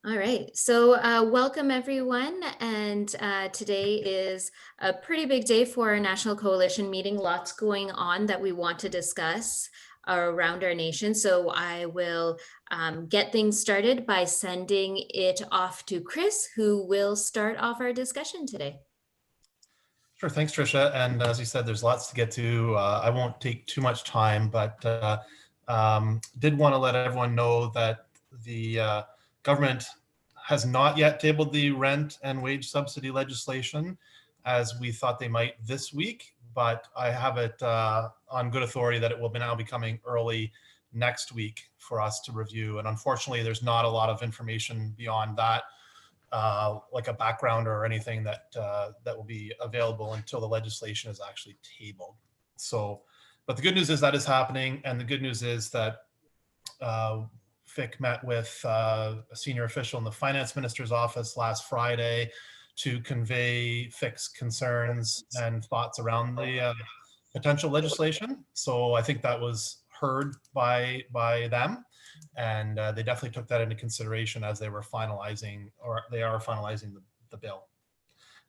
All right, so welcome everyone, and today is a pretty big day for our National Coalition meeting. Lots going on that we want to discuss around our nation. So I will get things started by sending it off to Chris, who will start off our discussion today. Sure, thanks, Trisha. And as you said, there's lots to get to. I won't take too much time, but did want to let everyone know that the government has not yet tabled the rent and wage subsidy legislation as we thought they might this week, but I have it on good authority that it will now be coming early next week for us to review. And unfortunately, there's not a lot of information beyond that, like a background or anything that will be available until the legislation is actually tabled. So, but the good news is that is happening, and the good news is that FIC met with a senior official in the finance minister's office last Friday to convey FIC's concerns and thoughts around the potential legislation. So I think that was heard by them, and they definitely took that into consideration as they were finalizing, or they are finalizing the bill.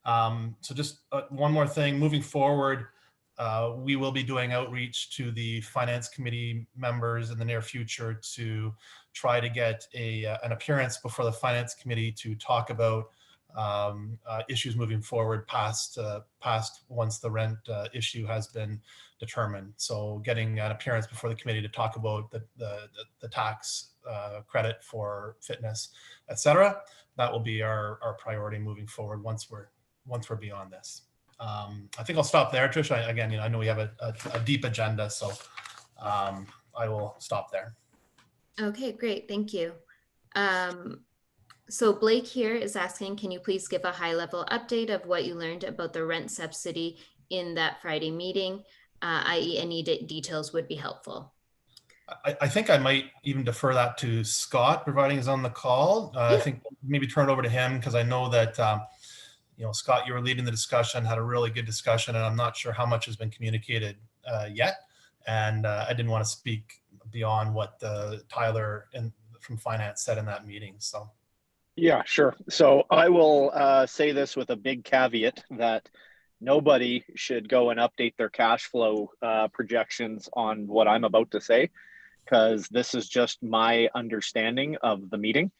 So just one more thing, moving forward, we will be doing outreach to the finance committee members in the near future to try to get an appearance before the finance committee to talk about issues moving forward past once the rent issue has been determined. So getting an appearance before the committee to talk about the tax credit for fitness, etc. That will be our priority moving forward once we're beyond this. I think I'll stop there, Trisha. Again, I know we have a deep agenda, so I will stop there. Okay, great, thank you. So Blake here is asking, can you please give a high-level update of what you learned about the rent subsidy in that Friday meeting, i.e. any details would be helpful. I think I might even defer that to Scott, providing he's on the call. Yeah. I think maybe turn it over to him, because I know that, Scott, you were leading the discussion, had a really good discussion, and I'm not sure how much has been communicated yet. And I didn't want to speak beyond what Tyler from finance said in that meeting, so. Yeah, sure. So I will say this with a big caveat that nobody should go and update their cash flow projections on what I'm about to say, because this is just my understanding of the meeting.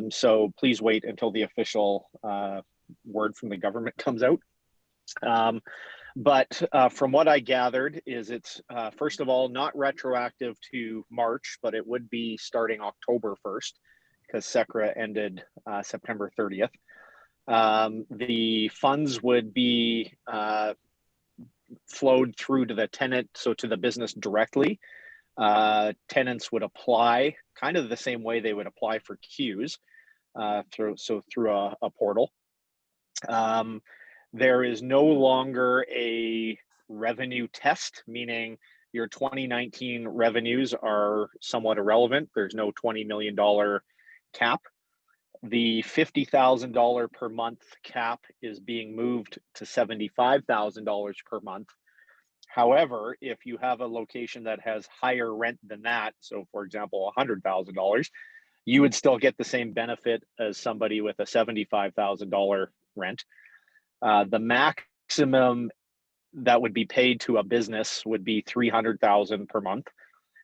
So please wait until the official word from the government comes out. But from what I gathered is it's, first of all, not retroactive to March, but it would be starting October 1st. Because SECRA ended September 30th. The funds would be flowed through to the tenant, so to the business directly. Tenants would apply kind of the same way they would apply for queues through a portal. There is no longer a revenue test, meaning your 2019 revenues are somewhat irrelevant. There's no $20 million cap. The $50,000 per month cap is being moved to $75,000 per month. However, if you have a location that has higher rent than that, so for example, $100,000, you would still get the same benefit as somebody with a $75,000 rent. The maximum that would be paid to a business would be $300,000 per month.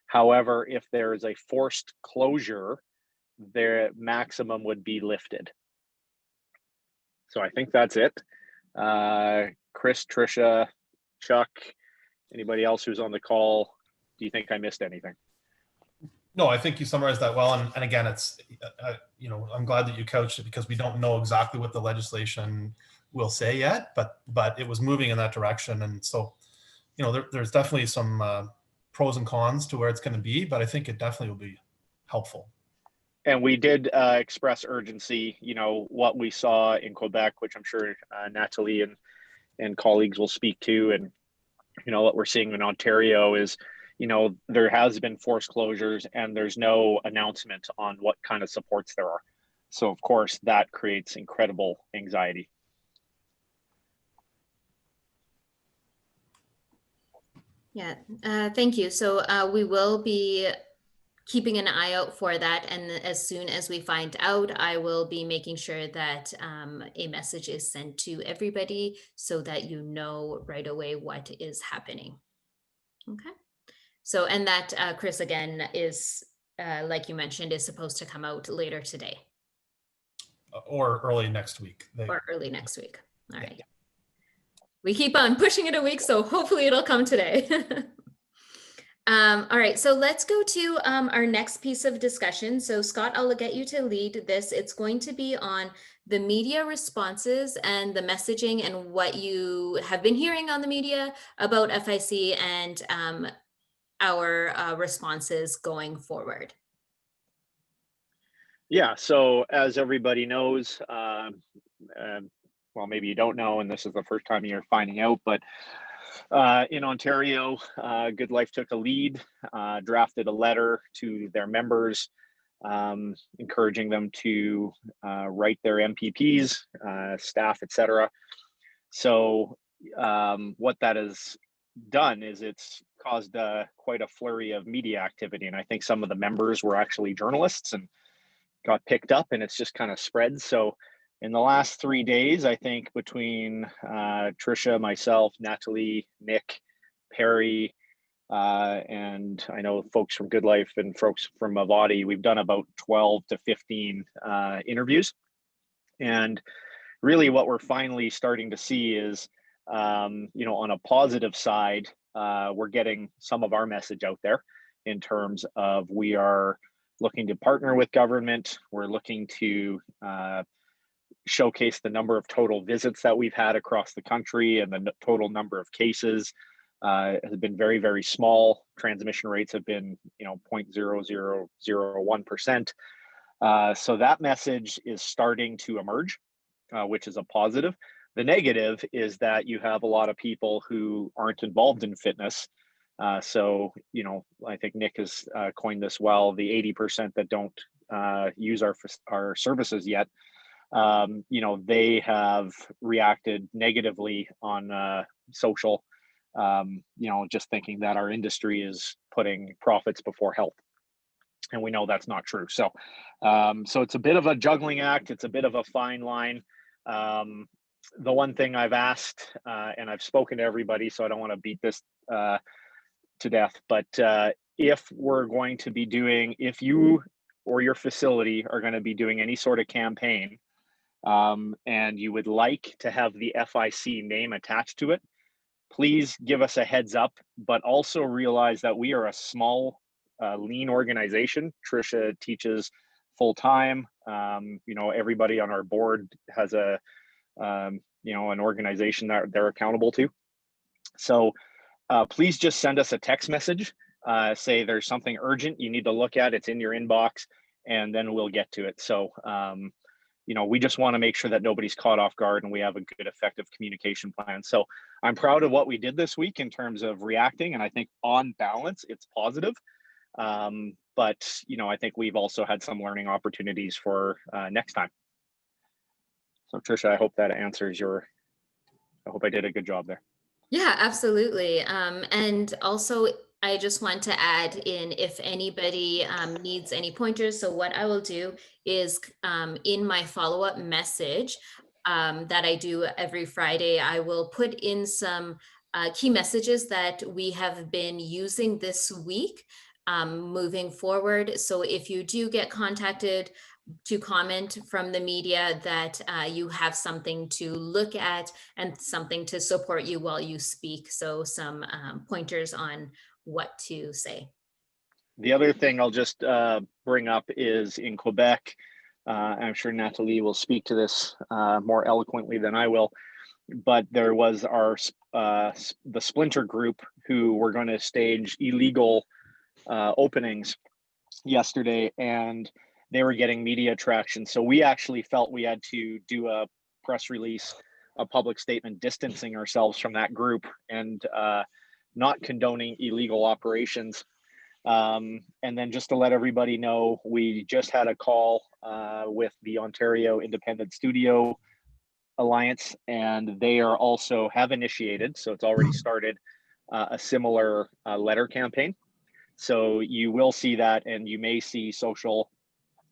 However, if there is a forced closure, their maximum would be lifted. So I think that's it. Chris, Trisha, Chuck, anybody else who's on the call, do you think I missed anything? No, I think you summarized that well. And again, it's, I'm glad that you couched it, because we don't know exactly what the legislation will say yet, but it was moving in that direction. And so, there's definitely some pros and cons to where it's going to be, but I think it definitely will be helpful. And we did express urgency, what we saw in Quebec, which I'm sure Nathalie and colleagues will speak to. And, what we're seeing in Ontario is, there has been forced closures and there's no announcement on what kind of supports there are. So, of course, that creates incredible anxiety. Yeah, thank you. So we will be keeping an eye out for that. And as soon as we find out, I will be making sure that a message is sent to everybody so that you know right away what is happening. Okay. So, and that, Chris, again, is, like you mentioned, is supposed to come out later today Or early next week. or early next week. All right. Yeah. We keep on pushing it a week, so hopefully it'll come today. All right, so let's go to our next piece of discussion. So Scott, I'll get you to lead this. It's going to be on the media responses and the messaging and what you have been hearing on the media about FIC and our responses going forward. Yeah, so as everybody knows, well, maybe you don't know, and this is the first time you're finding out, but in Ontario, Good Life took a lead, drafted a letter to their members, encouraging them to write their MPPs, staff, etc. So what that has done is it's caused quite a flurry of media activity, and I think some of the members were actually journalists and got picked up, and it's just kind of spread. So in the last 3 days, I think between Trisha, myself, Nathalie, Nick, Perry, and I know folks from Good Life and folks from Avati, we've done about 12 to 15 interviews. And really what we're finally starting to see is, on a positive side, we're getting some of our message out there in terms of we are looking to partner with government. We're looking to showcase the number of total visits that we've had across the country, and the total number of cases has been very, very small. Transmission rates have been, 0.0001%. So that message is starting to emerge, which is a positive. The negative is that you have a lot of people who aren't involved in fitness. So, I think Nick has coined this well, the 80% that don't use our services yet. They have reacted negatively on social, just thinking that our industry is putting profits before health. And we know that's not true. So, so it's a bit of a juggling act. It's a bit of a fine line. The one thing I've asked, and I've spoken to everybody, so I don't want to beat this to death, but if we're going to be doing, if you or your facility are going to be doing any sort of campaign, and you would like to have the FIC name attached to it, please give us a heads up, but also realize that we are a small, lean organization. Trisha teaches full time. Everybody on our board has an organization that they're accountable to. So please just send us a text message. Say there's something urgent you need to look at. It's in your inbox, and then we'll get to it. So, we just want to make sure that nobody's caught off guard and we have a good, effective communication plan. So I'm proud of what we did this week in terms of reacting. And I think on balance, it's positive. But, I think we've also had some learning opportunities for next time. So Trisha, I hope that answers I hope I did a good job there. Yeah, absolutely. And also, I just want to add in if anybody needs any pointers. So what I will do is in my follow-up message that I do every Friday, I will put in some key messages that we have been using this week moving forward. So if you do get contacted to comment from the media, that you have something to look at and something to support you while you speak. So some pointers on what to say. The other thing I'll just bring up is in Quebec, I'm sure Nathalie will speak to this more eloquently than I will, but there was the Splinter group who were going to stage illegal openings yesterday, and they were getting media traction. So we actually felt we had to do a press release, a public statement distancing ourselves from that group and not condoning illegal operations. And then just to let everybody know, we just had a call with the Ontario Independent Studio Alliance, and they are also have initiated, so it's already started, a similar letter campaign. So you will see that, and you may see social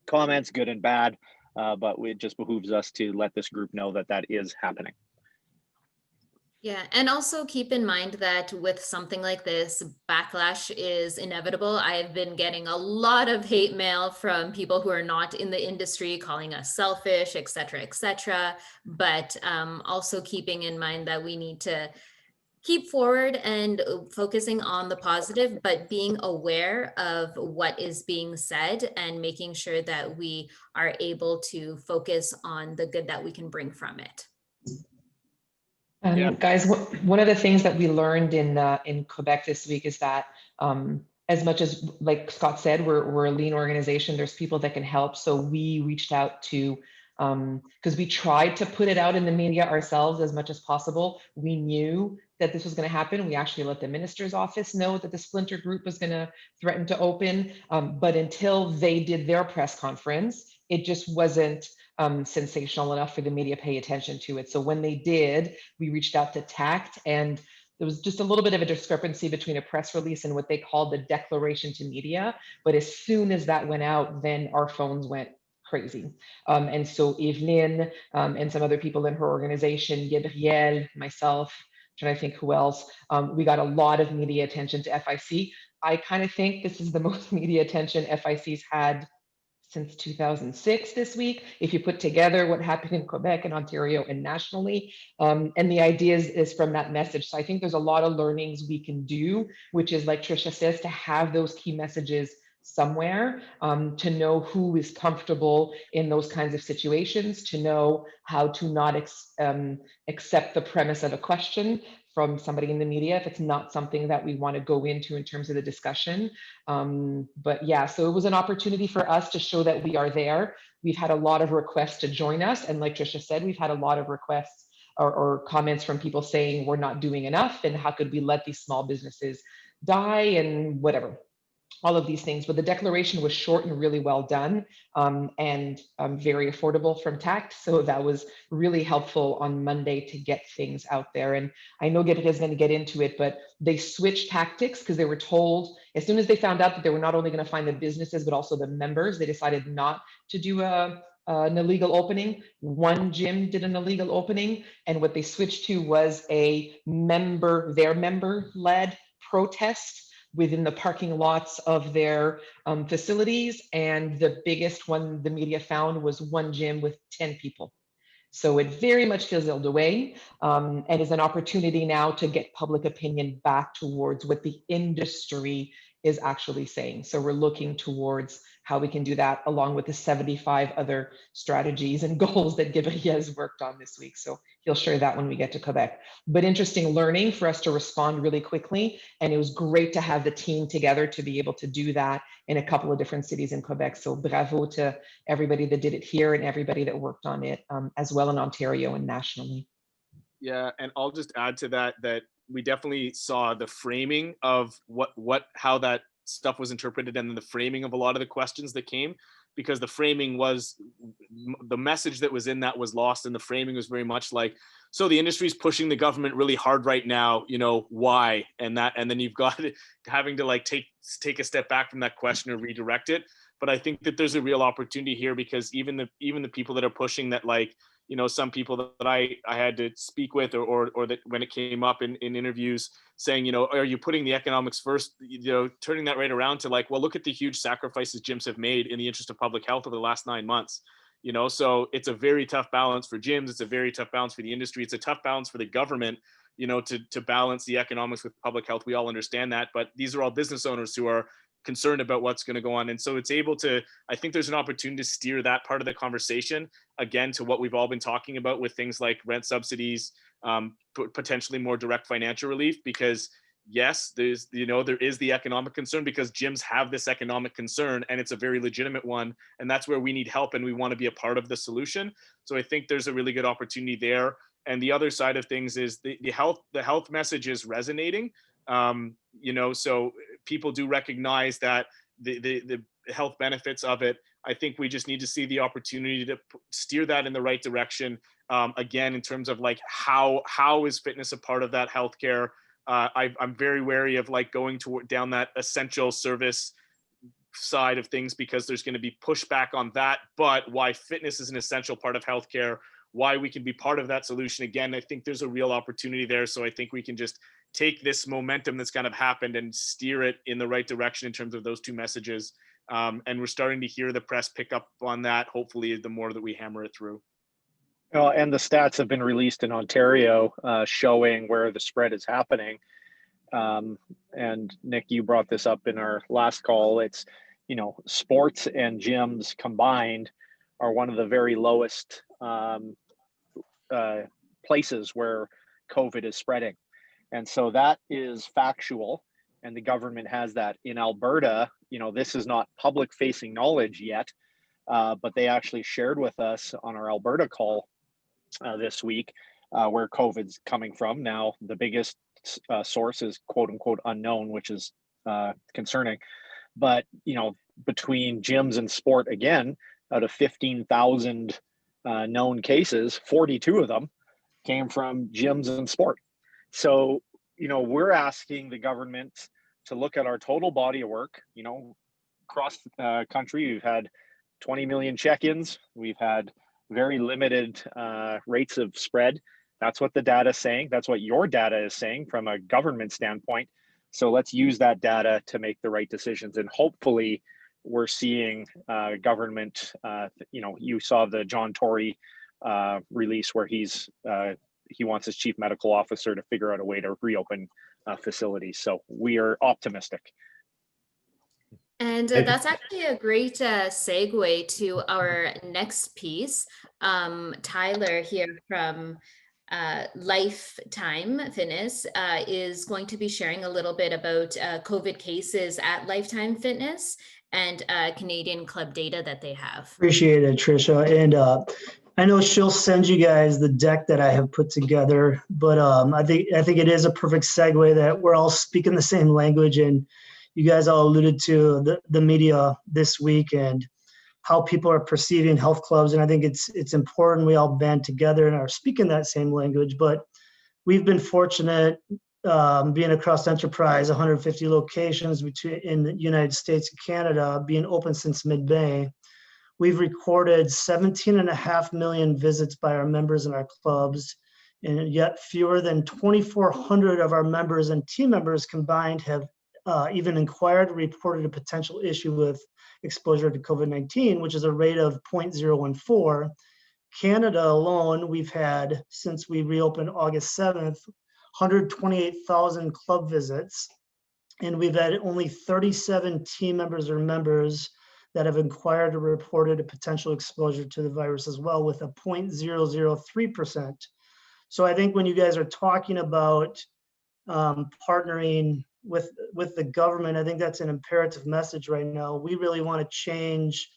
comments, good and bad, but it just behooves us to let this group know that that is happening. Yeah, and also keep in mind that with something like this, backlash is inevitable. I've been getting a lot of hate mail from people who are not in the industry, calling us selfish, et cetera, et cetera. But also keeping in mind that we need to keep forward and focusing on the positive, but being aware of what is being said and making sure that we are able to focus on the good that we can bring from it. Yeah. Guys, one of the things that we learned in Quebec this week is that as much as, like Scott said, we're a lean organization, there's people that can help. So we reached out to, because we tried to put it out in the media ourselves as much as possible. We knew that this was going to happen. We actually let the minister's office know that the splinter group was going to threaten to open. But until they did their press conference, it just wasn't sensational enough for the media to pay attention to it. So when they did, we reached out to TACT, and there was just a little bit of a discrepancy between a press release and what they called the declaration to media. But as soon as that went out, then our phones went crazy. And so Evelyn and some other people in her organization, Gabriel, myself, trying to think who else, we got a lot of media attention to FIC. I kind of think this is the most media attention FIC's had since 2006 this week, if you put together what happened in Quebec and Ontario and nationally. And the idea is from that message. So I think there's a lot of learnings we can do, which is, like Trisha says, to have those key messages somewhere, to know who is comfortable in those kinds of situations, to know how to not accept the premise of a question from somebody in the media if it's not something that we want to go into in terms of the discussion. But yeah, so it was an opportunity for us to show that we are there. We've had a lot of requests to join us. And like Trisha said, we've had a lot of requests or comments from people saying we're not doing enough and how could we let these small businesses die and whatever. All of these things, but the declaration was short and really well done, and very affordable from TACT. So that was really helpful on Monday to get things out there. And I know Gabriel is going to get into it, but they switched tactics because they were told, as soon as they found out that they were not only going to find the businesses, but also the members, they decided not to do an illegal opening. One gym did an illegal opening, and what they switched to was their member-led protest within the parking lots of their facilities. And the biggest one the media found was one gym with 10 people. So it very much fizzled away, and is an opportunity now to get public opinion back towards what the industry is actually saying. So we're looking towards how we can do that along with the 75 other strategies and goals that Gabriel has worked on this week. So he'll share that when we get to Quebec. But interesting learning for us to respond really quickly. And it was great to have the team together to be able to do that in a couple of different cities in Quebec. So bravo to everybody that did it here and everybody that worked on it as well in Ontario and nationally. Yeah, and I'll just add to that we definitely saw the framing of how that stuff was interpreted and the framing of a lot of the questions that came, because the framing was, the message that was in that was lost, and the framing was very much like, so the industry is pushing the government really hard right now, why? And then you've got having to like take a step back from that question or redirect it. But I think that there's a real opportunity here, because even the people that are pushing that, like, some people that I had to speak with or that when it came up in interviews saying, are you putting the economics first, turning that right around to like, well, look at the huge sacrifices gyms have made in the interest of public health over the last 9 months. So it's a very tough balance for gyms. It's a very tough balance for the industry. It's a tough balance for the government, to balance the economics with public health. We all understand that, but these are all business owners who are concerned about what's going to go on. And so it's able to, I think there's an opportunity to steer that part of the conversation again to what we've all been talking about with things like rent subsidies, potentially more direct financial relief, because yes, there is the economic concern, because gyms have this economic concern and it's a very legitimate one. And that's where we need help and we want to be a part of the solution. So I think there's a really good opportunity there. And the other side of things is the health message is resonating. So people do recognize that the health benefits of it. I think we just need to see the opportunity to steer that in the right direction. Again, in terms of like how is fitness a part of that healthcare? I'm very wary of like going down that essential service side of things, because there's going to be pushback on that. But why fitness is an essential part of healthcare, why we can be part of that solution. Again, I think there's a real opportunity there. So I think we can just take this momentum that's kind of happened and steer it in the right direction in terms of those two messages. And we're starting to hear the press pick up on that, hopefully, the more that we hammer it through. And the stats have been released in Ontario showing where the spread is happening. And Nick, you brought this up in our last call. It's, sports and gyms combined are one of the very lowest places where COVID is spreading. And so that is factual, and the government has that. In Alberta, this is not public facing knowledge yet, but they actually shared with us on our Alberta call this week where COVID's coming from. Now, the biggest source is quote unquote unknown, which is concerning. But, between gyms and sport, again, out of 15,000 known cases, 42 of them came from gyms and sport. So, we're asking the government to look at our total body of work. Across the country, we've had 20 million check-ins. We've had very limited rates of spread. That's what the data is saying. That's what your data is saying from a government standpoint. So let's use that data to make the right decisions. And hopefully we're seeing government, you saw the John Tory release where he wants his chief medical officer to figure out a way to reopen facilities. So we are optimistic. And that's actually a great segue to our next piece. Tyler here from Lifetime Fitness is going to be sharing a little bit about COVID cases at Lifetime Fitness and Canadian club data that they have. Appreciate it, Trisha. And I know she'll send you guys the deck that I have put together, but I think it is a perfect segue that we're all speaking the same language, and you guys all alluded to the media this week and how people are perceiving health clubs. And I think it's important we all band together and are speaking that same language. But we've been fortunate being across enterprise, 150 locations in the United States and Canada, being open since mid-May. We've recorded 17.5 million visits by our members in our clubs, and yet fewer than 2,400 of our members and team members combined have even inquired or reported a potential issue with exposure to COVID-19, which is a rate of 0.014. Canada alone, we've had, since we reopened August 7th, 128,000 club visits, and we've had only 37 team members or members that have inquired or reported a potential exposure to the virus as well, with a 0.003%. So I think when you guys are talking about partnering with the government, I think that's an imperative message right now. We really want to change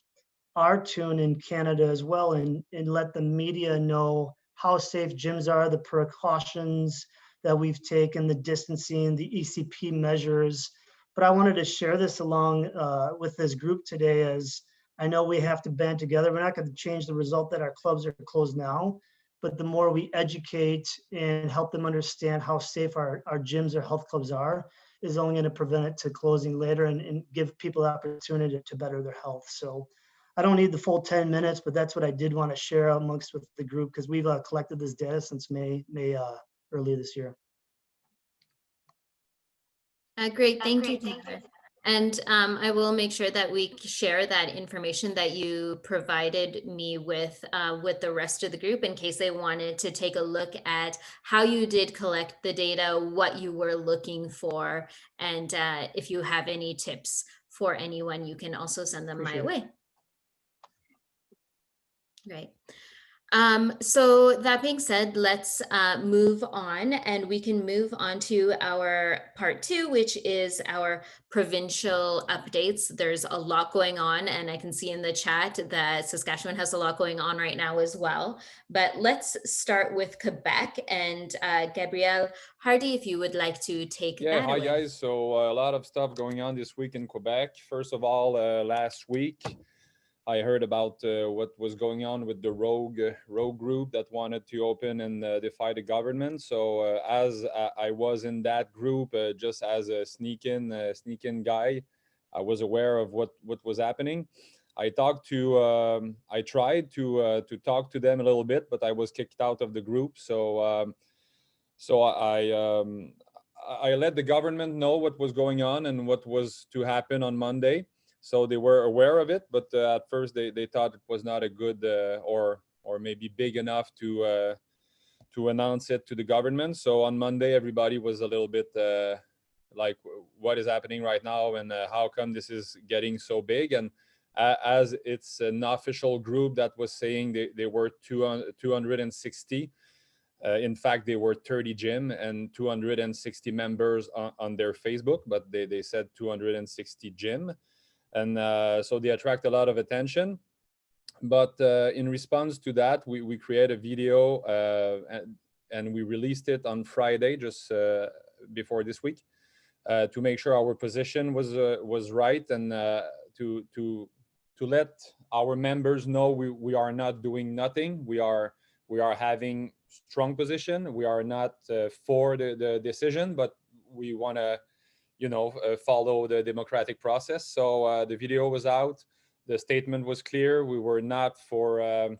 our tune in Canada as well, and let the media know how safe gyms are, the precautions that we've taken, the distancing, the ECP measures. But I wanted to share this along with this group today, as I know we have to band together. We're not going to change the result that our clubs are closed now, but the more we educate and help them understand how safe our gyms or health clubs are, is only going to prevent it to closing later and give people the opportunity to better their health. So I don't need the full 10 minutes, but that's what I did want to share amongst with the group, because we've collected this data since May earlier this year. Great, thank you, Taylor. And I will make sure that we share that information that you provided me with the rest of the group, in case they wanted to take a look at how you did collect the data, what you were looking for, and if you have any tips for anyone, you can also send them my way. Right. So that being said, let's move on, and we can move on to our part 2, which is our provincial updates. There's a lot going on, and I can see in the chat that Saskatchewan has a lot going on right now as well. But let's start with Quebec, and Gabriel Hardy, if you would like to take that hi away. guys. So a lot of stuff going on this week in Quebec. First of all, last week, I heard about what was going on with the rogue group that wanted to open and defy the government. So as I was in that group, just as a sneak-in guy, I was aware of what was happening. I tried to talk to them a little bit, but I was kicked out of the group. So I let the government know what was going on and what was to happen on Monday. So they were aware of it, but at first they thought it was not a good or maybe big enough to announce it to the government. So on Monday, everybody was a little bit like, what is happening right now, and how come this is getting so big? And as it's an official group that was saying they were 260. In fact, they were 30 gym and 260 members on their Facebook, but they said 260 gym. And so they attract a lot of attention. But in response to that, we created a video and we released it on Friday, just before this week, to make sure our position was right, and to let our members know we are not doing nothing. We are having strong position. We are not for the decision, but we want to follow the democratic process. So the video was out. The statement was clear. We were not for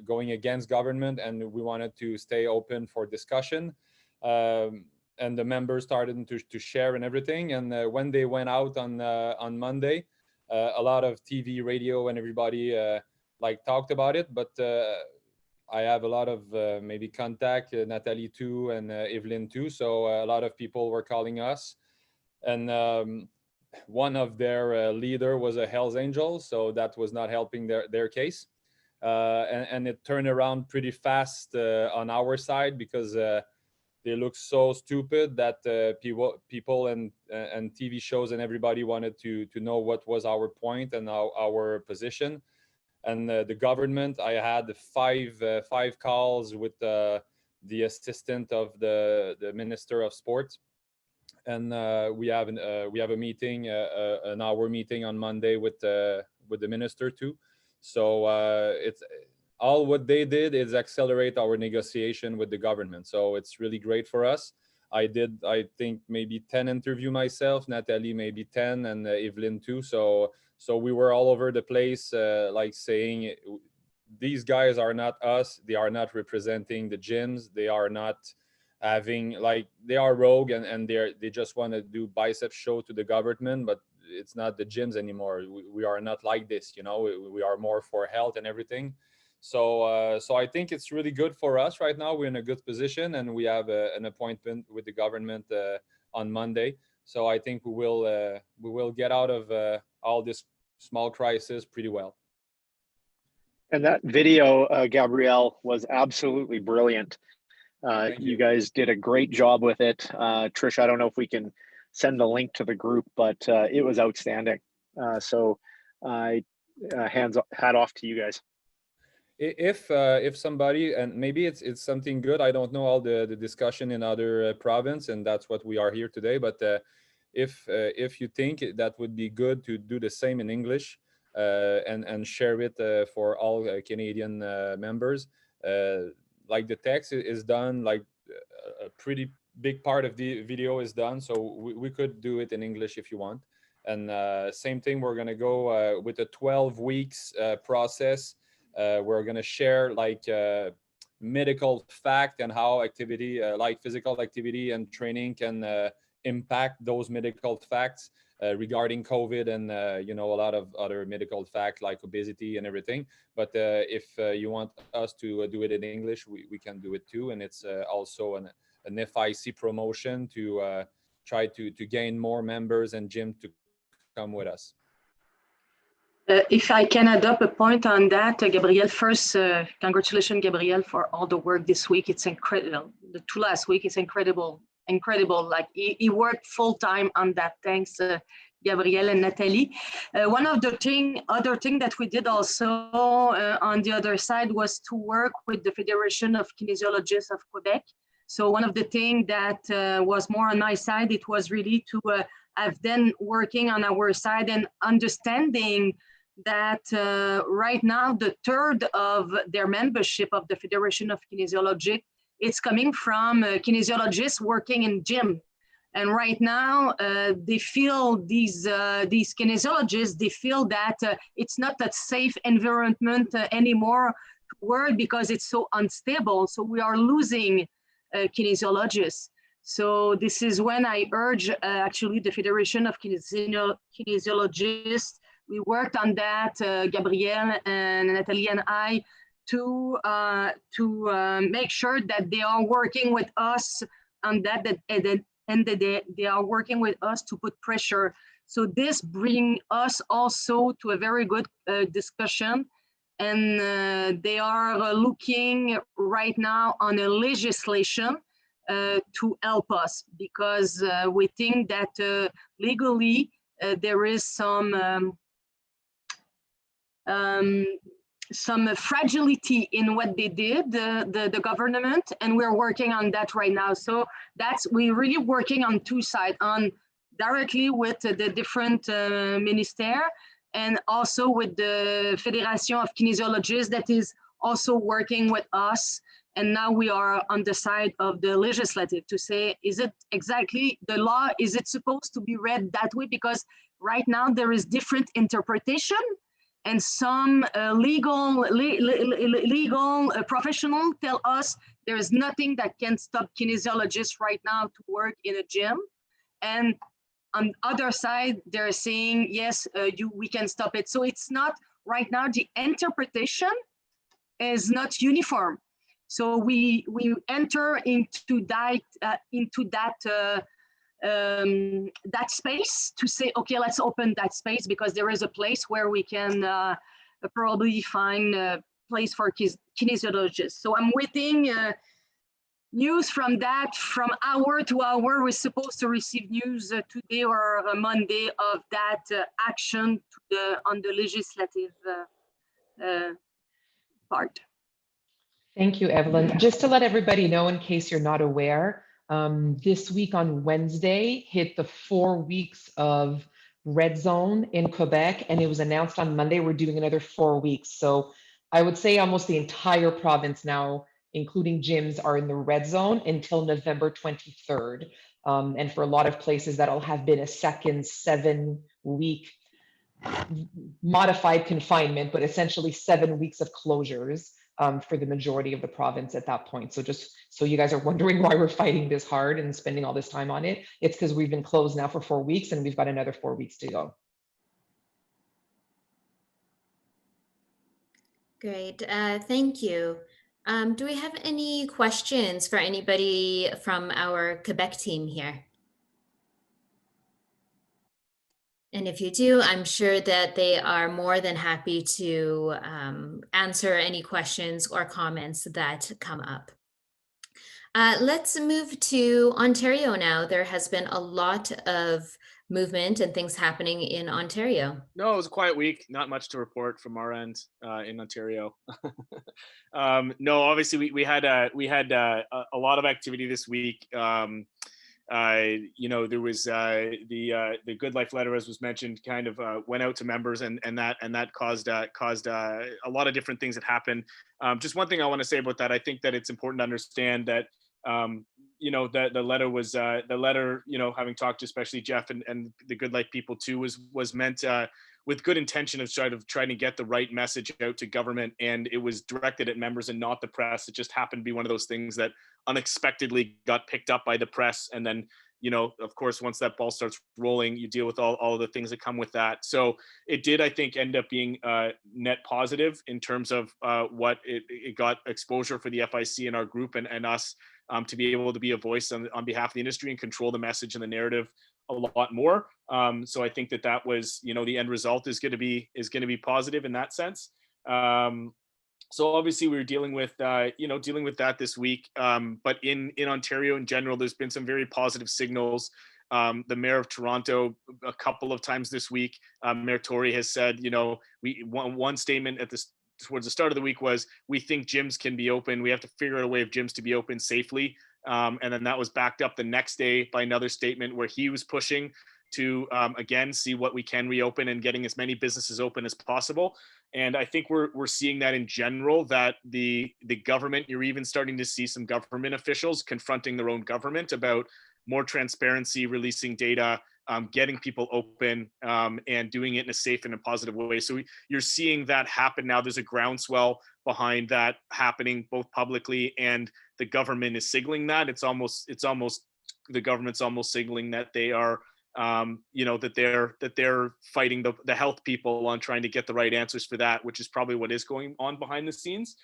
going against government, and we wanted to stay open for discussion. And the members started to share and everything. And when they went out on Monday, a lot of TV, radio, and everybody talked about it. But I have a lot of maybe contact, Nathalie too, and Evelyn too. So a lot of people were calling us. And one of their leader was a Hells Angel, so that was not helping their case. And it turned around pretty fast on our side, because they looked so stupid that people and TV shows and everybody wanted to know what was our point and our position. And the government, I had five calls with the assistant of the Minister of Sport. And we have a meeting, an hour meeting on Monday with the minister too. So it's all what they did is accelerate our negotiation with the government. So it's really great for us. I think maybe 10 interview myself, Nathalie maybe 10, and Evelyn too. So we were all over the place, saying these guys are not us. They are not representing the gyms. They are not having they are rogue, and they just want to do bicep show to the government, but it's not the gyms anymore. We are not like this, we are more for health and everything. So I think it's really good for us right now. We're in a good position, and we have an appointment with the government on Monday. So I think we will get out of all this small crisis pretty well. And that video, Gabriel, was absolutely brilliant. You guys did a great job with it. Trisha, I don't know if we can send the link to the group, but it was outstanding. So hat off to you guys. If somebody, and maybe it's something good, I don't know all the discussion in other province, and that's what we are here today. But if you think that would be good to do the same in English and share it for all Canadian members, the text is done, a pretty big part of the video is done, so we could do it in English if you want. And same thing, we're gonna go with a 12 weeks process. We're gonna share medical fact and how activity, physical activity and training can impact those medical facts regarding COVID and a lot of other medical facts like obesity and everything. But if you want us to do it in English, we can do it too. And it's also an FIC promotion to try to gain more members and gym to come with us. If I can add up a point on that, Gabriel, first, congratulations, Gabriel, for all the work this week. It's incredible. The 2 last week is incredible. He worked full time on that. Thanks, Gabriel and Nathalie. One of the other thing that we did also on the other side was to work with the Federation of Kinesiologists of Quebec. So one of the things that was more on my side, it was really to have them working on our side and understanding that right now the third of their membership of the Federation of Kinesiologists, it's coming from kinesiologists working in gym. And right now they feel these kinesiologists, they feel that it's not a safe environment anymore to work because it's so unstable. So we are losing kinesiologists. So this is when I urge actually the Federation of Kinesiologists. We worked on that, Gabriel and Nathalie and I, to make sure that they are working with us on that, and that they are working with us to put pressure. So this brings us also to a very good discussion. And they are looking right now on a legislation to help us, because we think that legally there is some fragility in what they did, the government, and we're working on that right now. So we're really working on two sides, on directly with the different minister, and also with the Federation of Kinesiologists that is also working with us. And now we are on the side of the legislative to say, is it exactly the law? Is it supposed to be read that way? Because right now there is different interpretation, and some legal professional tell us there is nothing that can stop kinesiologists right now to work in a gym. And on the other side, they're saying, yes, we can stop it. So it's not, right now, the interpretation is not uniform. So we enter into that that space to say, okay, let's open that space, because there is a place where we can probably find a place for kinesiologists. So I'm waiting news from that, from hour to hour. We're supposed to receive news today or Monday of that action on the legislative part. Thank you, Evelyn. Just to let everybody know, in case you're not aware, this week on Wednesday hit the 4 weeks of red zone in Quebec, and it was announced on Monday we're doing another 4 weeks. So I would say almost the entire province now, including gyms, are in the red zone until November 23rd. And for a lot of places, that'll have been a second 7-week modified confinement, but essentially 7 weeks of closures for the majority of the province at that point. So just so you guys are wondering why we're fighting this hard and spending all this time on it, it's because we've been closed now for 4 weeks and we've got another 4 weeks to go. Great, thank you. Do we have any questions for anybody from our Quebec team here? And if you do, I'm sure that they are more than happy to answer any questions or comments that come up. Let's move to Ontario now. There has been a lot of movement and things happening in Ontario. No, it was a quiet week. Not much to report from our end in Ontario. No, obviously we had a lot of activity this week. You know, there was the Good Life letter, as was mentioned, kind of went out to members, and that caused a lot of different things that happened. Just one thing I want to say about that, I think that it's important to understand that you know, the letter was you know, having talked to especially Jeff and the Good Life people too, was meant with good intention of trying to get the right message out to government, and it was directed at members and not the press. It just happened to be one of those things that unexpectedly got picked up by the press, and then, you know, of course, once that ball starts rolling, you deal with all of the things that come with that. So it did, I think, end up being net positive in terms of what it got exposure for the FIC and our group and us to be able to be a voice on behalf of the industry and control the message and the narrative a lot more. So I think that was, you know, the end result is going to be positive in that sense. So obviously we were dealing with that this week. But in Ontario in general, there's been some very positive signals. The mayor of Toronto, a couple of times this week, Mayor Tory has said, you know, one statement towards the start of the week was, we think gyms can be open. We have to figure out a way of gyms to be open safely. And then that was backed up the next day by another statement where he was pushing to again see what we can reopen and getting as many businesses open as possible. And I think we're seeing that in general, that the government, you're even starting to see some government officials confronting their own government about more transparency, releasing data, getting people open, and doing it in a safe and a positive way. So you're seeing that happen now. There's a groundswell behind that happening both publicly, and the government is signaling that. It's almost the government's almost signaling that they are that they're fighting the health people on trying to get the right answers for that, which is probably what is going on behind the scenes.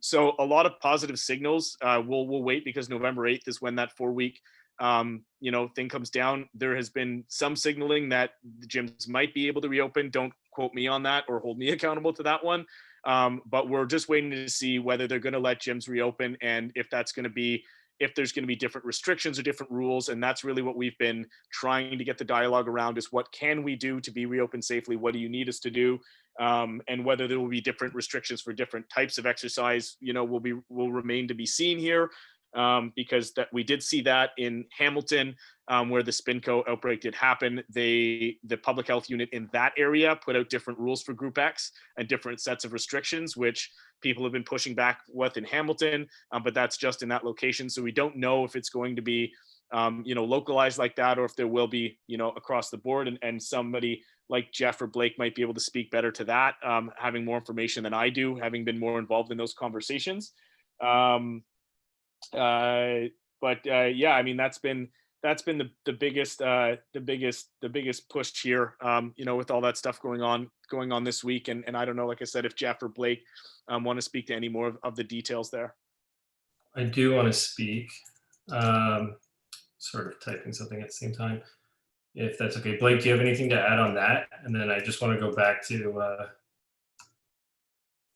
So a lot of positive signals. We'll wait, because November 8th is when that 4-week thing comes down. There has been some signaling that the gyms might be able to reopen. Don't quote me on that or hold me accountable to that one. But we're just waiting to see whether they're going to let gyms reopen, and if there's going to be different restrictions or different rules. And that's really what we've been trying to get the dialogue around, is what can we do to be reopened safely? What do you need us to do? And whether there will be different restrictions for different types of exercise, will remain to be seen here. Because that we did see that in Hamilton, where the Spinco outbreak did happen. The public health unit in that area put out different rules for Group X and different sets of restrictions, which people have been pushing back with in Hamilton, but that's just in that location. So we don't know if it's going to be, localized like that, or if there will be, across the board. And somebody like Jeff or Blake might be able to speak better to that, having more information than I do, having been more involved in those conversations. Yeah, I mean, that's been the biggest push here, with all that stuff going on this week. And I don't know, like I said, if Jeff or Blake want to speak to any more of the details there. I do want to speak, sort of typing something at the same time, if that's okay. Blake, do you have anything to add on that? And then I just want to go back to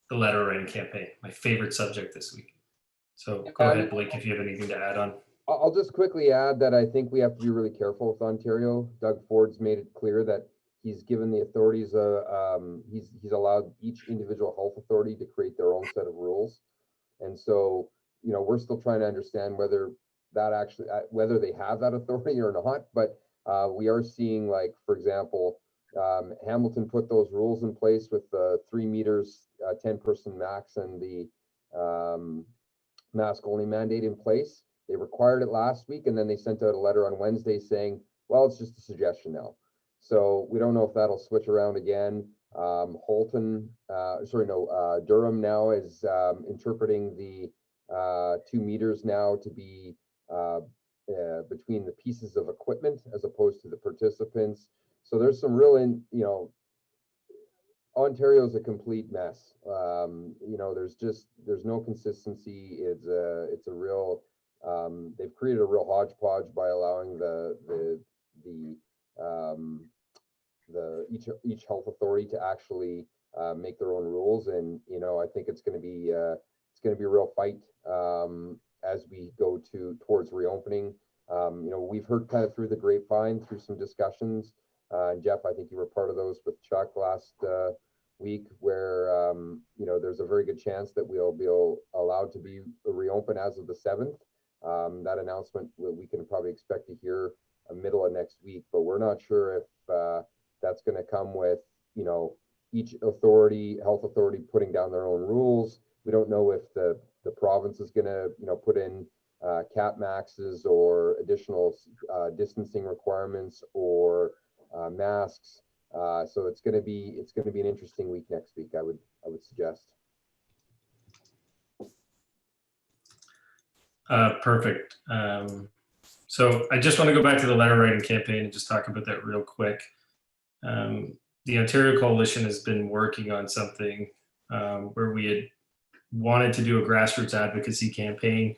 the letter writing campaign, my favorite subject this week. So go ahead, Blake, if you have anything to add on. I'll just quickly add that I think we have to be really careful with Ontario. Doug Ford's made it clear that he's given the authorities he's allowed each individual health authority to create their own set of rules. And so, we're still trying to understand whether they have that authority or not. But we are seeing, like, for example, Hamilton put those rules in place with the 3 meters, 10-person max, and the mask only mandate in place. They required it last week, and then they sent out a letter on Wednesday saying, well, it's just a suggestion now. So we don't know if that'll switch around again. Durham now is interpreting the 2 meters now to be between the pieces of equipment as opposed to the participants. So there's some real, Ontario's a complete mess. There's no consistency. It's a real, they've created a real hodgepodge by allowing each health authority to actually make their own rules. And I think it's going to be a real fight as we go towards reopening. We've heard kind of through the grapevine, through some discussions. And Jeff, I think you were part of those with Chuck last week, where there's a very good chance that we'll be allowed to be reopened as of the 7th. That announcement we can probably expect to hear middle of next week, but we're not sure if that's going to come with each health authority putting down their own rules. We don't know if the province is going to put in cap maxes or additional distancing requirements or masks. So it's going to be an interesting week next week, I would suggest. Perfect. So I just want to go back to the letter writing campaign and just talk about that real quick. The Ontario Coalition has been working on something where we had wanted to do a grassroots advocacy campaign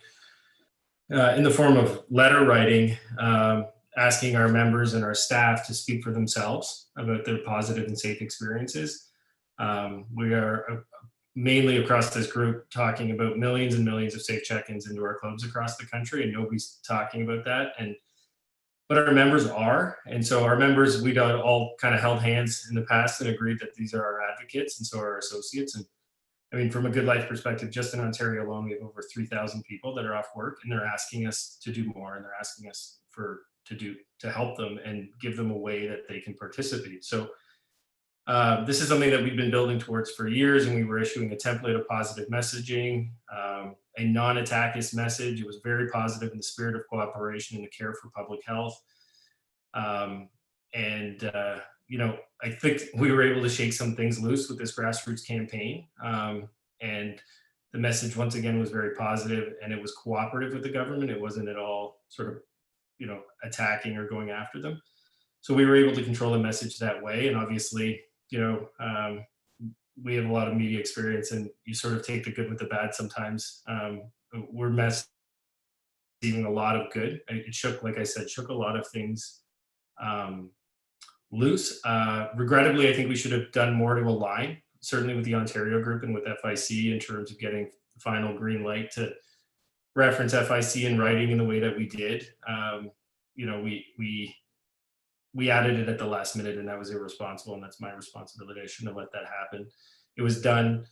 in the form of letter writing, asking our members and our staff to speak for themselves about their positive and safe experiences. We are mainly across this group talking about millions and millions of safe check-ins into our clubs across the country, and nobody's talking about that. But our members are, and so our members, we all kind of held hands in the past and agreed that these are our advocates, and so are our associates. And I mean, from a Good Life perspective, just in Ontario alone, we have over 3,000 people that are off work, and they're asking us to do more, and they're asking us for to help them and give them a way that they can participate. So this is something that we've been building towards for years, and we were issuing a template of positive messaging, a non-attackist message. It was very positive in the spirit of cooperation and the care for public health. You know, I think we were able to shake some things loose with this grassroots campaign. And the message, once again, was very positive, and it was cooperative with the government. It wasn't at all sort of, you know, attacking or going after them. So we were able to control the message that way. And obviously, you know, we have a lot of media experience, and you sort of take the good with the bad sometimes. We're messaging a lot of good. It shook, like I said, shook a lot of things loose. Regrettably, I think we should have done more to align, certainly with the Ontario group and with FIC, in terms of getting the final green light to reference FIC in writing in the way that we did. You know, we added it at the last minute, and that was irresponsible, and that's my responsibility. I shouldn't have let that happen. It was done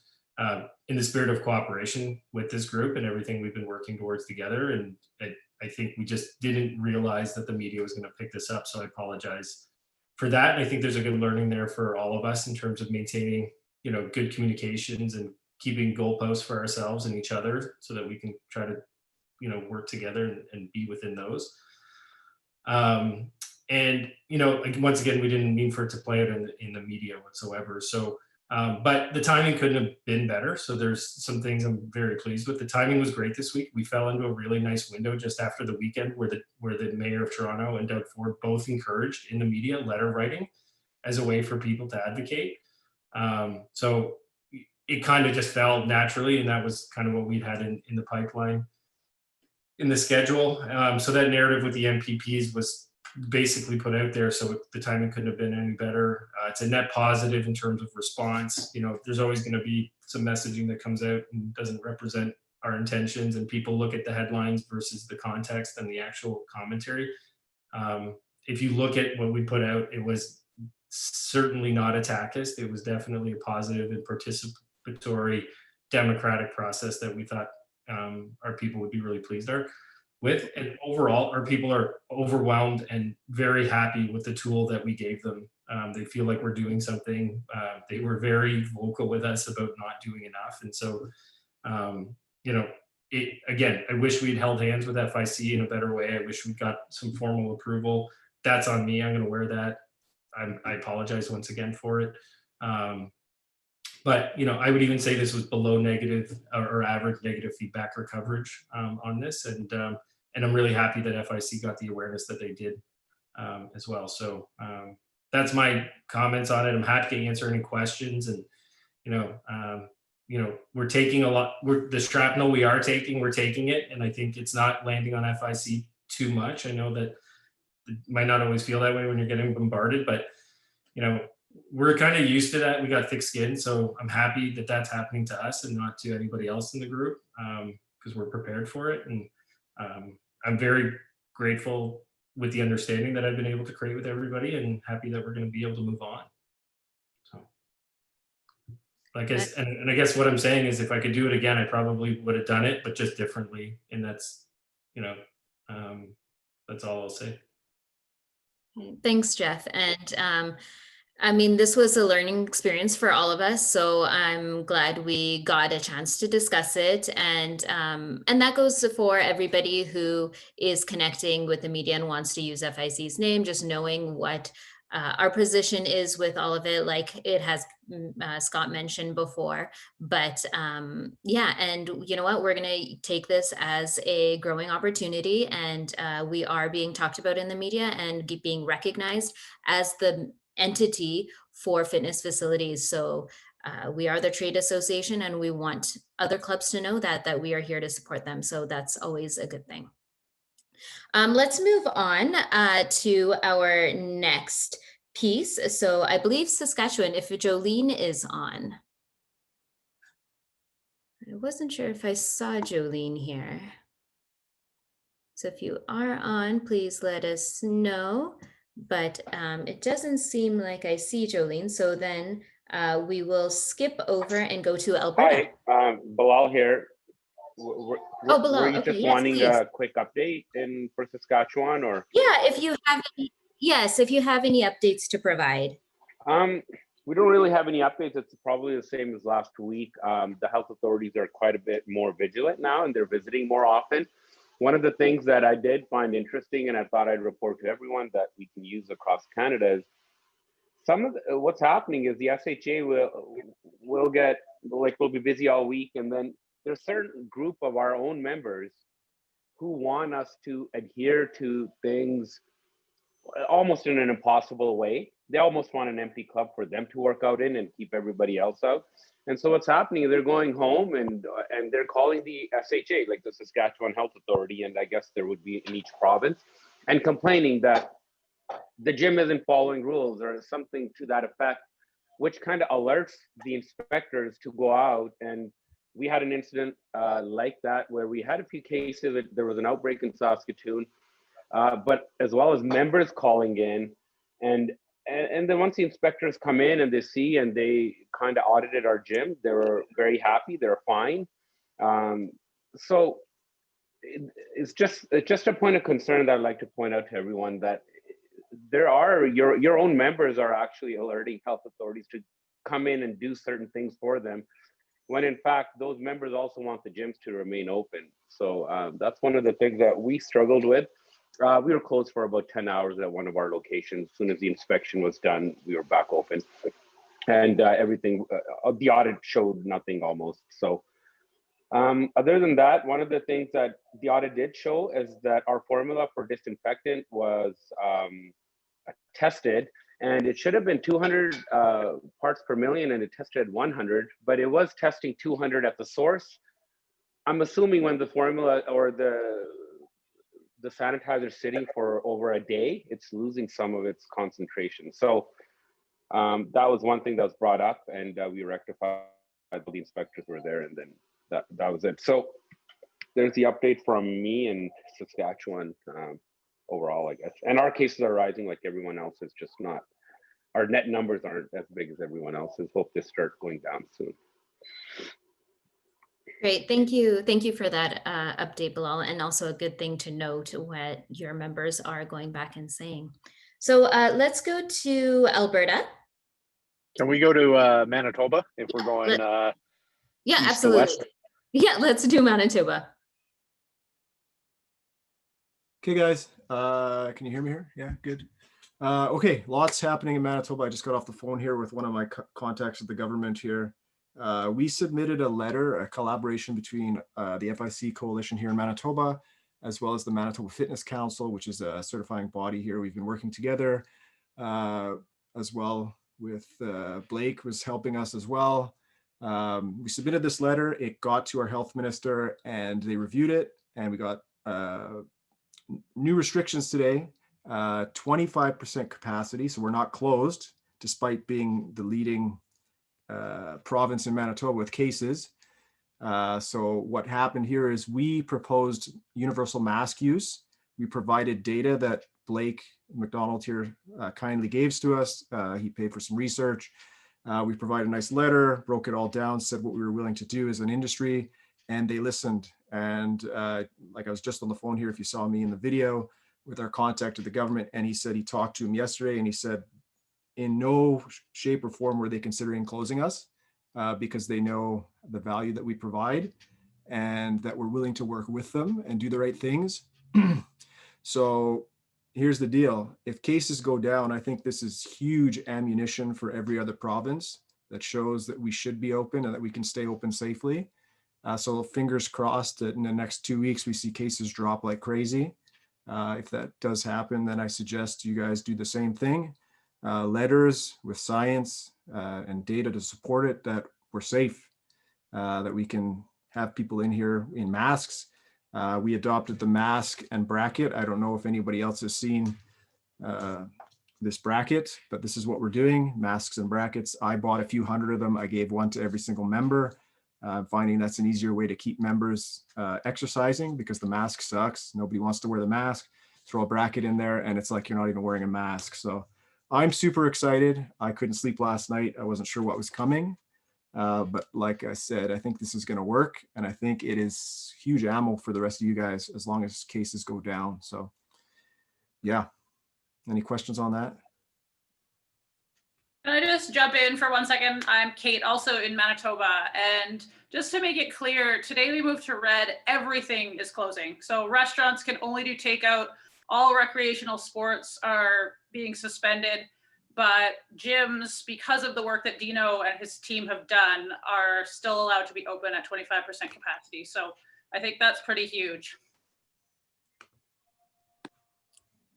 in the spirit of cooperation with this group and everything we've been working towards together. And I think we just didn't realize that the media was going to pick this up. So I apologize for that. And I think there's a good learning there for all of us in terms of maintaining, you know, good communications and keeping goalposts for ourselves and each other so that we can try to, you know, work together and be within those. And, you know, once again, we didn't mean for it to play out in the media whatsoever. So, but the timing couldn't have been better. So there's some things I'm very pleased with. The timing was great this week. We fell into a really nice window just after the weekend where the mayor of Toronto and Doug Ford both encouraged in the media letter writing as a way for people to advocate. So it kind of just fell naturally, and that was kind of what we'd had in the pipeline in the schedule. So that narrative with the MPPs was basically put out there, so the timing couldn't have been any better. It's a net positive in terms of response. You know, there's always going to be some messaging that comes out and doesn't represent our intentions, and people look at the headlines versus the context and the actual commentary. If you look at what we put out, it was certainly not attackist. It was definitely a positive and participatory democratic process that we thought our people would be really pleased with. And overall, our people are overwhelmed and very happy with the tool that we gave them. They feel like we're doing something. They were very vocal with us about not doing enough. And so, you know, again, I wish we'd held hands with FIC in a better way. I wish we got some formal approval. That's on me. I'm going to wear that. I apologize once again for it. But, you know, I would even say this was below negative or average negative feedback or coverage on this. And I'm really happy that FIC got the awareness that they did as well. So that's my comments on it. I'm happy to answer any questions. And, you know, we're taking a lot, the shrapnel we're taking it. And I think it's not landing on FIC too much. I know that it might not always feel that way when you're getting bombarded, but, you know, we're kind of used to that. We got thick skin. So I'm happy that that's happening to us and not to anybody else in the group because we're prepared for it. And I'm very grateful with the understanding that I've been able to create with everybody, and happy that we're going to be able to move on. So I guess, and I guess what I'm saying is if I could do it again, I probably would have done it, but just differently. And that's, you know, that's all I'll say. Thanks, Jeff. And I mean, this was a learning experience for all of us, so I'm glad we got a chance to discuss it. And that goes for everybody who is connecting with the media and wants to use FIC's name, just knowing what our position is with all of it, like it has Scott mentioned before. But yeah, and you know what, we're going to take this as a growing opportunity, and we are being talked about in the media and being recognized as the entity for fitness facilities. So we are the trade association, and we want other clubs to know that we are here to support them. So that's always a good thing. Let's move on to our next piece. So I believe Saskatchewan, if Jolene is on. I wasn't sure if I saw Jolene here. So if you are on, please let us know. But it doesn't seem like I see Jolene. So then we will skip over and go to Alberta. Hi, Balal here. Were Balal, you okay, just yes, wanting please. a quick update for Saskatchewan, or? Yeah, if you have any, yes, if you have any updates to provide. We don't really have any updates. It's probably the same as last week. The health authorities are quite a bit more vigilant now, and they're visiting more often. One of the things that I did find interesting, and I thought I'd report to everyone that we can use across Canada, is some of what's happening is the SHA will get, like, we'll be busy all week, and then there's a certain group of our own members who want us to adhere to things almost in an impossible way. They almost want an empty club for them to work out in and keep everybody else out. And so what's happening, they're going home and they're calling the SHA, like the Saskatchewan Health Authority, and I guess there would be in each province, and complaining that the gym isn't following rules or something to that effect, which kind of alerts the inspectors to go out. And we had an incident like that where we had a few cases. There was an outbreak in Saskatoon, but as well as members calling in, and then once the inspectors come in and they see, and they kind of audited our gym, they were very happy. They're fine. So it's just a point of concern that I'd like to point out to everyone, that there are your own members are actually alerting health authorities to come in and do certain things for them, when in fact those members also want the gyms to remain open. So that's one of the things that we struggled with. We were closed for about 10 hours at one of our locations. As soon as the inspection was done, we were back open, and everything, the audit showed nothing almost. So other than that, one of the things that the audit did show is that our formula for disinfectant was tested, and it should have been 200 parts per million, and it tested 100, but it was testing 200 at the source. I'm assuming when the formula or the sanitizer sitting for over a day, it's losing some of its concentration. So that was one thing that was brought up, and we rectified. The inspectors were there, and then that was it. So there's the update from me in Saskatchewan overall, I guess. And our cases are rising like everyone else. It's just not, our net numbers aren't as big as everyone else's. Hope to start going down soon. Great, thank you. Thank you for that update, Balal, and also a good thing to note what your members are going back and saying. So let's go to Alberta. Can we go to Manitoba if we're going yeah, east absolutely. to west? Yeah, let's do Manitoba. Okay, guys, can you hear me here? Yeah, good. Okay, lots happening in Manitoba. I just got off the phone here with one of my contacts at the government here. We submitted a letter, a collaboration between the FIC coalition here in Manitoba, as well as the Manitoba Fitness Council, which is a certifying body here. We've been working together, as well with Blake was helping us as well. We submitted this letter, it got to our health minister and they reviewed it, and we got new restrictions today, 25% capacity. So we're not closed despite being the leading province in Manitoba with cases. So what happened here is we proposed universal mask use. We provided data that Blake McDonald here kindly gave to us. He paid for some research. We provided a nice letter, broke it all down, said what we were willing to do as an industry, and they listened. And like I was just on the phone here, if you saw me in the video, with our contact at the government, and he said he talked to him yesterday, and he said in no shape or form were they considering closing us because they know the value that we provide and that we're willing to work with them and do the right things. So here's the deal. If cases go down, I think this is huge ammunition for every other province that shows that we should be open and that we can stay open safely. So fingers crossed that in the next 2 weeks, we see cases drop like crazy. If that does happen, then I suggest you guys do the same thing. Letters with science and data to support it, that we're safe, that we can have people in here in masks. We adopted the mask and bracket. I don't know if anybody else has seen this bracket, but this is what we're doing, masks and brackets. I bought a few hundred of them. I gave one to every single member. I'm finding that's an easier way to keep members exercising because the mask sucks. Nobody wants to wear the mask. Throw a bracket in there and it's like you're not even wearing a mask. So I'm super excited. I couldn't sleep last night. I wasn't sure what was coming. But like I said, I think this is going to work, and I think it is huge ammo for the rest of you guys as long as cases go down. So yeah, any questions on that? Can I just jump in for 1 second? I'm Kate, also in Manitoba. And just to make it clear, today we moved to red, everything is closing. So restaurants can only do takeout. All recreational sports are being suspended, but gyms, because of the work that Dino and his team have done, are still allowed to be open at 25% capacity. So I think that's pretty huge.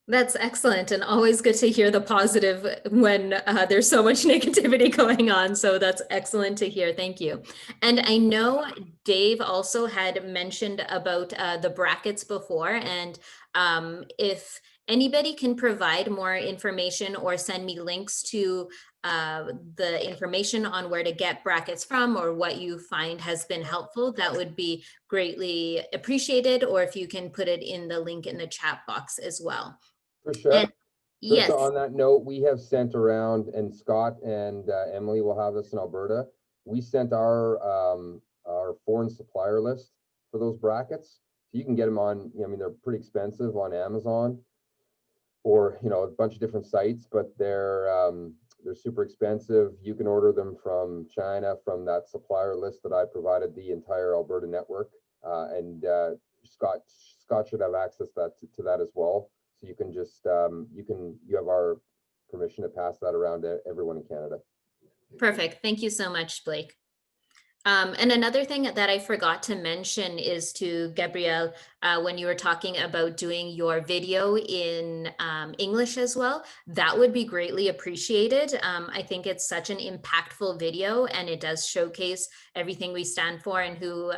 That's excellent, and always good to hear the positive when there's so much negativity going on. So that's excellent to hear. Thank you. And I know Dave also had mentioned about the brackets before, and if anybody can provide more information or send me links to the information on where to get brackets from or what you find has been helpful, that would be greatly appreciated. Or if you can put it in the link in the chat box as well. Trisha, Yes. on that note, we have sent around, and Scott and Emily will have this in Alberta. We sent our foreign supplier list for those brackets. So you can get them on, I mean, they're pretty expensive on Amazon or, you know, a bunch of different sites, but they're super expensive. You can order them from China, from that supplier list that I provided the entire Alberta network. And Scott should have access to that as well. So you can just, you have our permission to pass that around to everyone in Canada. Perfect. Thank you so much, Blake. And another thing that I forgot to mention is to Gabriel, when you were talking about doing your video in English as well, that would be greatly appreciated. I think it's such an impactful video, and it does showcase everything we stand for and who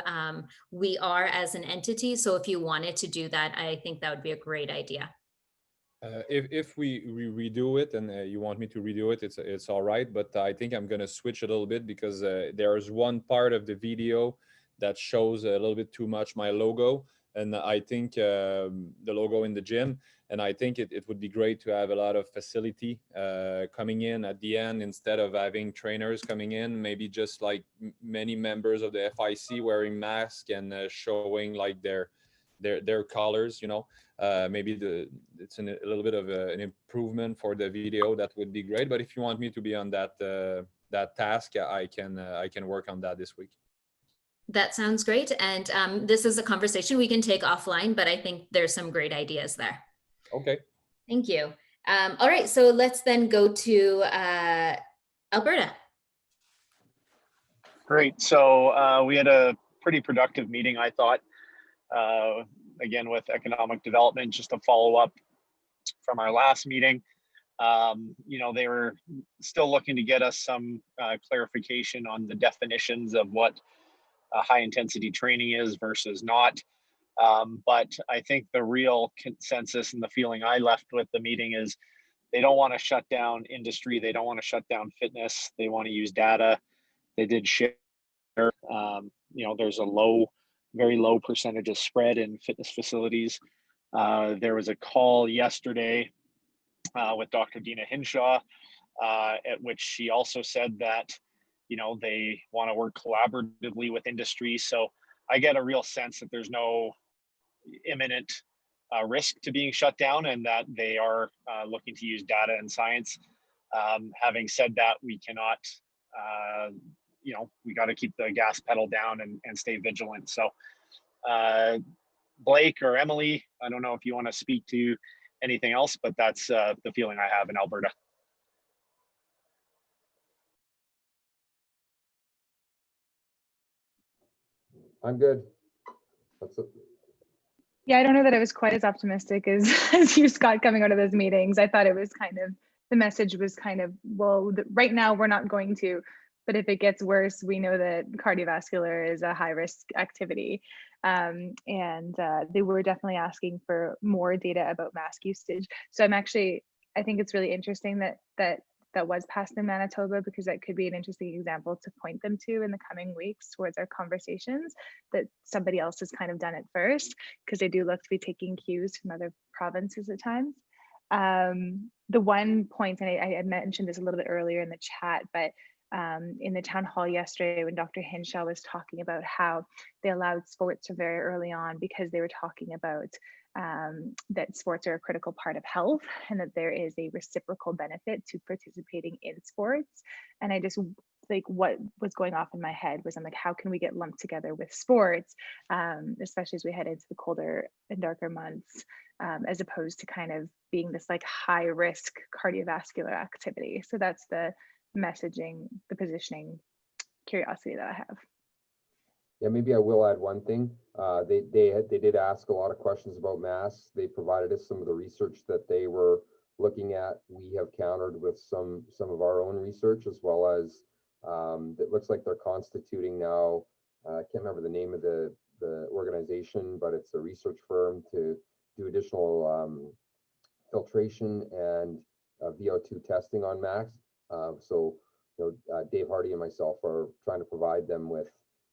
we are as an entity. So if you wanted to do that, I think that would be a great idea. If we redo it and you want me to redo it, it's all right. But I think I'm going to switch a little bit because there's one part of the video that shows a little bit too much my logo. And I think the logo in the gym. And I think it would be great to have a lot of facility coming in at the end instead of having trainers coming in, maybe just like many members of the FIC wearing masks and showing like their colors, you know. Maybe it's a little bit of an improvement for the video. That would be great. But if you want me to be on that task, I can work on that this week. That sounds great. And this is a conversation we can take offline, but I think there's some great ideas there. Okay. Thank you. All right, so let's then go to Alberta. Great. So we had a pretty productive meeting, I thought. Again, with economic development, just to follow up from our last meeting. You know, they were still looking to get us some clarification on the definitions of what high intensity training is versus not. But I think the real consensus and the feeling I left with the meeting is they don't want to shut down industry. They don't want to shut down fitness. They want to use data. They did share, you know, there's a very low percentage of spread in fitness facilities. There was a call yesterday with Dr. Dina Hinshaw, at which she also said that, you know, they want to work collaboratively with industry. So I get a real sense that there's no imminent risk to being shut down and that they are looking to use data and science. Having said that, we cannot, you know, we got to keep the gas pedal down and stay vigilant. So Blake or Emily, I don't know if you want to speak to anything else, but that's the feeling I have in Alberta. I'm good. That's it. Yeah, I don't know that I was quite as optimistic as you, Scott, coming out of those meetings. I thought it was kind of, the message was kind of, well, right now we're not going to, but if it gets worse, we know that cardiovascular is a high risk activity. And they were definitely asking for more data about mask usage. So I think it's really interesting that was passed in Manitoba, because that could be an interesting example to point them to in the coming weeks towards our conversations, that somebody else has kind of done it first, because they do look to be taking cues from other provinces at times. The one point, and I had mentioned this a little bit earlier in the chat, but in the town hall yesterday when Dr. Hinshaw was talking about how they allowed sports from very early on because they were talking about that sports are a critical part of health and that there is a reciprocal benefit to participating in sports. And I just like what was going off in my head was I'm like, how can we get lumped together with sports, especially as we head into the colder and darker months, as opposed to kind of being this like high risk cardiovascular activity. So that's the messaging, the positioning curiosity that I have. Yeah, maybe I will add one thing. They did ask a lot of questions about masks. They provided us some of the research that they were looking at. We have countered with some of our own research, as well as it looks like they're constituting now. I can't remember the name of the organization, but it's a research firm to do additional filtration and VO2 testing on masks. So, Dave Hardy and myself are trying to provide them with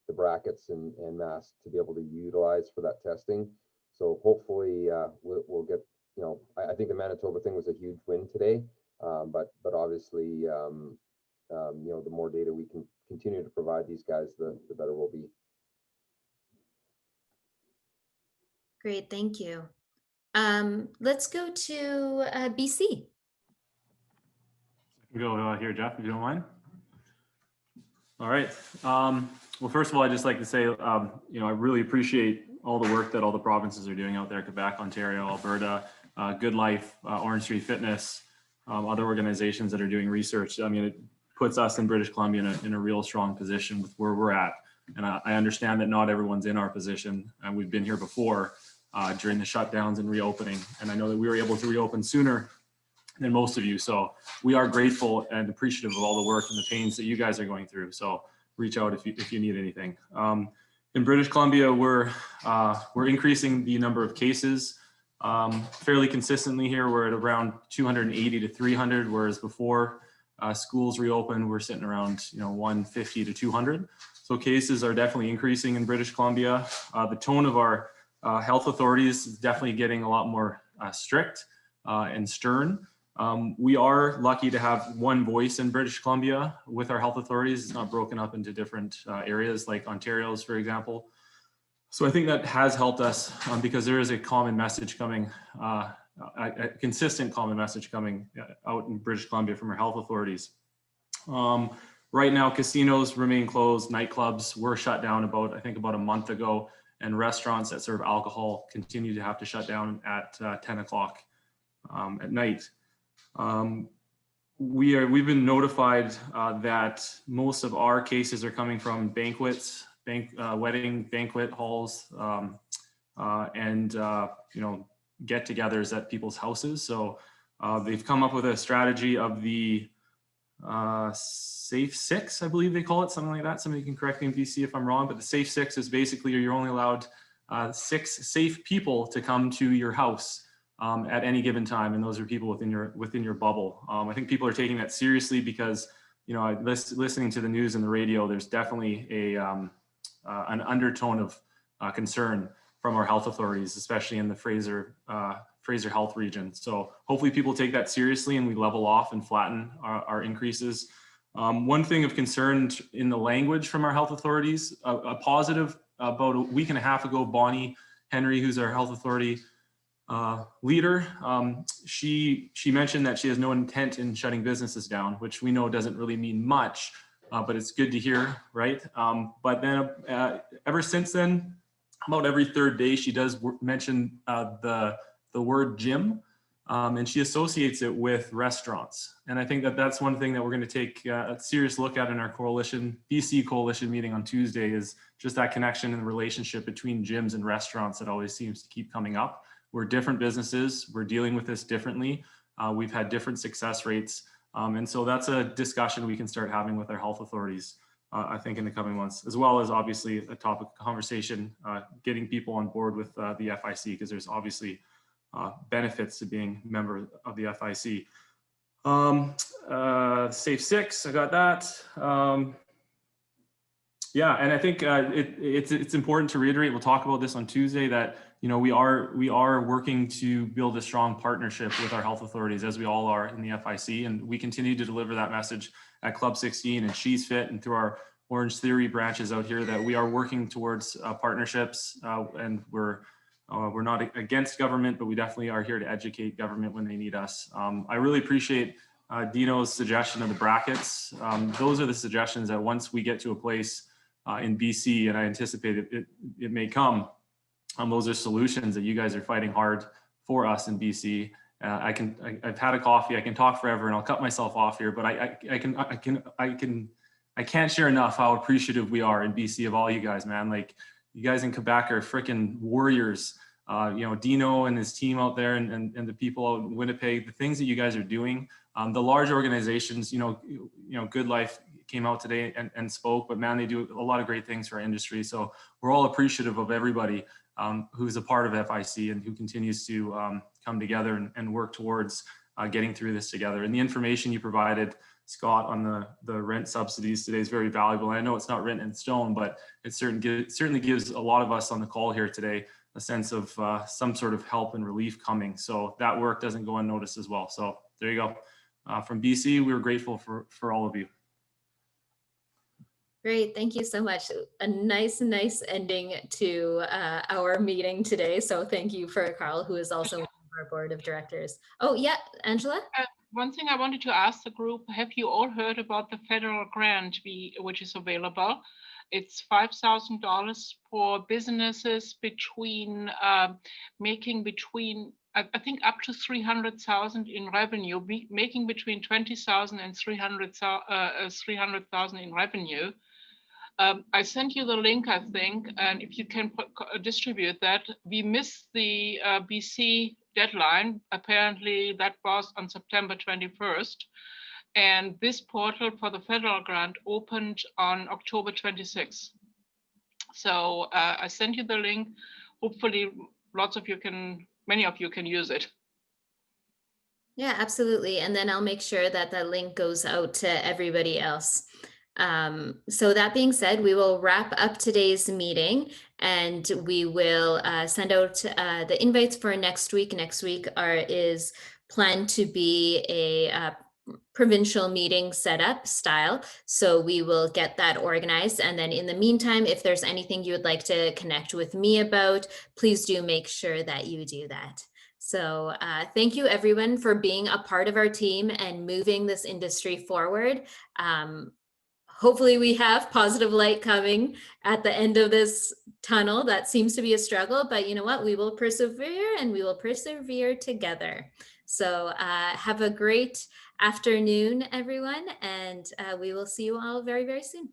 the brackets and masks to be able to utilize for that testing. So hopefully we'll get, I think the Manitoba thing was a huge win today, but obviously, the more data we can continue to provide these guys, the better we'll be. Great, thank you. Let's go to BC. Go here, Jeff, if you don't mind. All right. Well, first of all, I'd just like to say, I really appreciate all the work that all the provinces are doing out there, Quebec, Ontario, Alberta, Good Life, Orange Tree Fitness, other organizations that are doing research. I mean, it puts us in British Columbia in a real strong position with where we're at. And I understand that not everyone's in our position. And we've been here before during the shutdowns and reopening. And I know that we were able to reopen sooner than most of you. So we are grateful and appreciative of all the work and the pains that you guys are going through. So reach out if you need anything. In British Columbia, we're increasing the number of cases fairly consistently here. We're at around 280 to 300, whereas before schools reopened, we're sitting around 150 to 200. So cases are definitely increasing in British Columbia. The tone of our health authorities is definitely getting a lot more strict and stern. We are lucky to have one voice in British Columbia with our health authorities. It's not broken up into different areas like Ontario's, for example. So I think that has helped us because there is a common message coming, a consistent common message coming out in British Columbia from our health authorities. Right now, casinos remain closed, nightclubs were shut down I think about a month ago, and restaurants that serve alcohol continue to have to shut down at 10 o'clock at night. We've been notified that most of our cases are coming from banquets, wedding banquet halls, and get-togethers at people's houses. So they've come up with a strategy of the Safe Six, I believe they call it, something like that. Somebody can correct me in BC if I'm wrong, but the Safe Six is basically you're only allowed 6 safe people to come to your house at any given time, and those are people within your bubble. I think people are taking that seriously because listening to the news and the radio, there's definitely an undertone of concern from our health authorities, especially in the Fraser Health region. So hopefully people take that seriously and we level off and flatten our increases. One thing of concern in the language from our health authorities, a positive about a week and a half ago, Bonnie Henry, who's our health authority leader, she mentioned that she has no intent in shutting businesses down, which we know doesn't really mean much, but it's good to hear, right? But then ever since then, about every third day, she does mention the word gym, and she associates it with restaurants. And I think that that's one thing that we're going to take a serious look at in our BC coalition meeting on Tuesday, is just that connection and relationship between gyms and restaurants that always seems to keep coming up. We're different businesses. We're dealing with this differently. We've had different success rates. And so that's a discussion we can start having with our health authorities, I think, in the coming months, as well as obviously a topic of conversation, getting people on board with the FIC, because there's obviously benefits to being a member of the FIC. Safe Six, I got that. Yeah, and I think it's important to reiterate. We'll talk about this on Tuesday. That we are working to build a strong partnership with our health authorities, as we all are in the FIC, and we continue to deliver that message at Club 16 and She's Fit and through our Orange Theory branches out here, that we are working towards partnerships, and we're not against government, but we definitely are here to educate government when they need us. I really appreciate Dino's suggestion of the brackets. Those are the suggestions that once we get to a place in BC, and I anticipate it may come, those are solutions that you guys are fighting hard for us in BC. I've had a coffee. I can talk forever, and I'll cut myself off here. But I can't share enough how appreciative we are in BC of all you guys, man. Like, you guys in Quebec are freaking warriors. Dino and his team out there, and the people out in Winnipeg, the things that you guys are doing. The large organizations, Good Life came out today and spoke, but man, they do a lot of great things for our industry. So we're all appreciative of everybody who's a part of FIC and who continues to come together and work towards getting through this together. And the information you provided, Scott, on the rent subsidies today is very valuable. And I know it's not written in stone, but it certainly gives a lot of us on the call here today a sense of some sort of help and relief coming. So that work doesn't go unnoticed as well. So there you go. From BC, we were grateful for all of you. Great, thank you so much. A nice ending to our meeting today. So thank you for Carl, who is also one of our board of directors. Oh yeah, Angela? One thing I wanted to ask the group, have you all heard about the federal grant which is available? It's $5,000 for businesses making between, I think, up to 300,000 in revenue, making between 20,000 and 300,000 in revenue. I sent you the link, I think, and if you can distribute that. We missed the BC deadline. Apparently that was on September 21st. And this portal for the federal grant opened on October 26th. So I sent you the link. Hopefully many of you can use it. Yeah, absolutely. And then I'll make sure that that link goes out to everybody else. So that being said, we will wrap up today's meeting, and we will send out the invites for next week. Next week is planned to be a provincial meeting setup style. So we will get that organized. And then in the meantime, if there's anything you would like to connect with me about, please do make sure that you do that. So thank you everyone for being a part of our team and moving this industry forward. Hopefully we have positive light coming at the end of this tunnel. That seems to be a struggle, but you know what? We will persevere, and we will persevere together. So have a great afternoon, everyone, and we will see you all very, very soon.